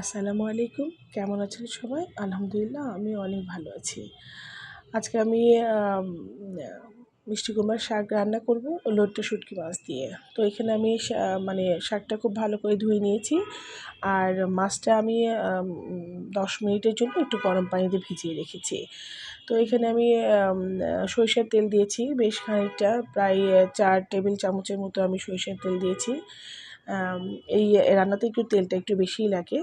আসসালামু আলাইকুম। কেমন আছেন সবাই? আলহামদুলিল্লাহ আমি অনেক ভালো আছি। আজকে আমি আম আ মিষ্টি কুমড়ার শাক রান্না করব লইট্ট শুঁটকি মাছ দিয়ে। তো এখানে আমি মানে শাকটা খুব ভালো করে ধুয়ে নিয়েছি। আর মাছটা আমি ১০ মিনিটের জন্য একটু গরম পানিতে ভিজিয়ে রেখেছি। তো এখানে আমি সরিষার তেল দিয়েছি বেশ খানিকটা, প্রায় ৪ টেবিল চামচের মতো আমি সরিষার তেল দিয়েছি। এই রান্নাতে একটু তেলটা একটু বেশিই লাগে।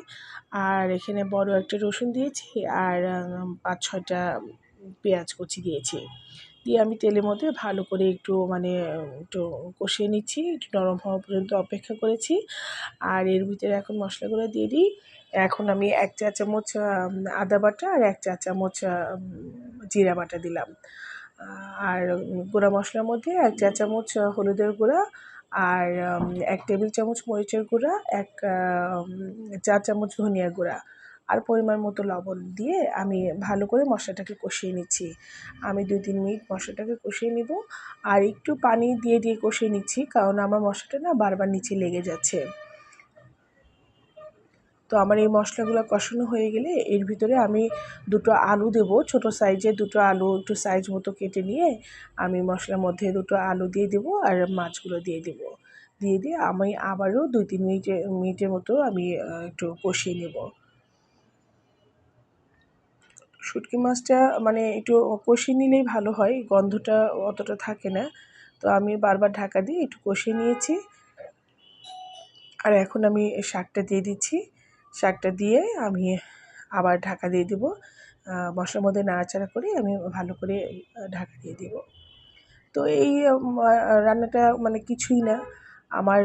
আর এখানে বড় একটা রসুন দিয়েছি আর ৫-৬টা পেঁয়াজ কুচি দিয়েছি। দিয়ে আমি তেলের মধ্যে ভালো করে একটু মানে একটু কষিয়ে নিচ্ছি, একটু নরম হওয়া পর্যন্ত অপেক্ষা করেছি। আর এর ভিতরে এখন মশলাগুলো দিয়ে দিই। এখন আমি ১ চা চামচ আদা বাটা আর ১ চা চামচ জিরা বাটা দিলাম। আর গুঁড়া মশলার মধ্যে ১ চা চামচ হলুদের গুঁড়া আর ১ টেবিল চামচ মরিচের গুঁড়া, ১ চা চামচ ধনিয়ার গুঁড়া আর পরিমাণ মতো লবণ দিয়ে আমি ভালো করে মশলাটাকে কষিয়ে নিচ্ছি। আমি ২-৩ মিনিট মশলাটাকে কষিয়ে নিব। আর একটু পানি দিয়ে কষিয়ে নিচ্ছি, কারণ আমার মশলাটা না বারবার নিচে লেগে যাচ্ছে। তো আমার এই মশলাগুলো কষানো হয়ে গেলে এর ভিতরে আমি ২টো আলু দেব। ছোট সাইজের ২টো আলু একটু সাইজ মতো কেটে নিয়ে আমি মশলার মধ্যে ২টো আলু দিয়ে দেবো আর মাছগুলো দিয়ে দেবো। দিয়ে আমি আবারও ২-৩ মিনিটের মতো আমি একটু কষিয়ে নেব। শুঁটকি মাছটা মানে একটু কষিয়ে নিলেই ভালো হয়, গন্ধটা অতটা থাকে না। তো আমি বারবার ঢাকা দিয়ে একটু কষিয়ে নিয়েছি। আর এখন আমি শাকটা দিয়ে দিচ্ছি। শাকটা দিয়ে আমি আবার ঢাকা দিয়ে দিব। মশলার মধ্যে নাড়াচাড়া করে আমি ভালো করে ঢাকা দিয়ে দিব। তো এই রান্নাটা মানে কিছুই না। আমার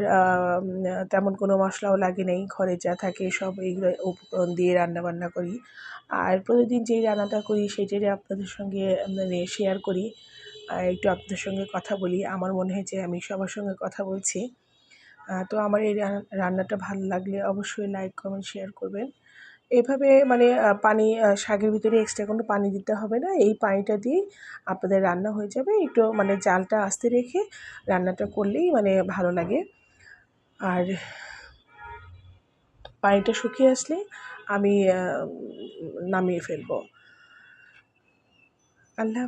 তেমন কোনো মশলাও লাগে নাই। ঘরে যা থাকে সব এইগুলো উপকরণ দিয়ে রান্নাবান্না করি। আর প্রতিদিন যেই রান্নাটা করি সেটারই আপনাদের সঙ্গে মানে শেয়ার করি। আর একটু আপনাদের সঙ্গে কথা বলি। আমার মনে হয় যে আমি সবার সঙ্গে কথা বলছি। তো আমার এই রান্নাটা ভালো লাগলে অবশ্যই লাইক, কমেন্ট, শেয়ার করবেন। এভাবে মানে পানি শাকের ভিতরে এক্সট্রা কোনো পানি দিতে হবে না। এই পানিটা দিয়েই আপনাদের রান্না হয়ে যাবে। একটু মানে জালটা আস্তে রেখে রান্নাটা করলেই মানে ভালো লাগে। আর পানিটা শুকিয়ে আসলে আমি নামিয়ে ফেলবো। আল্লাহ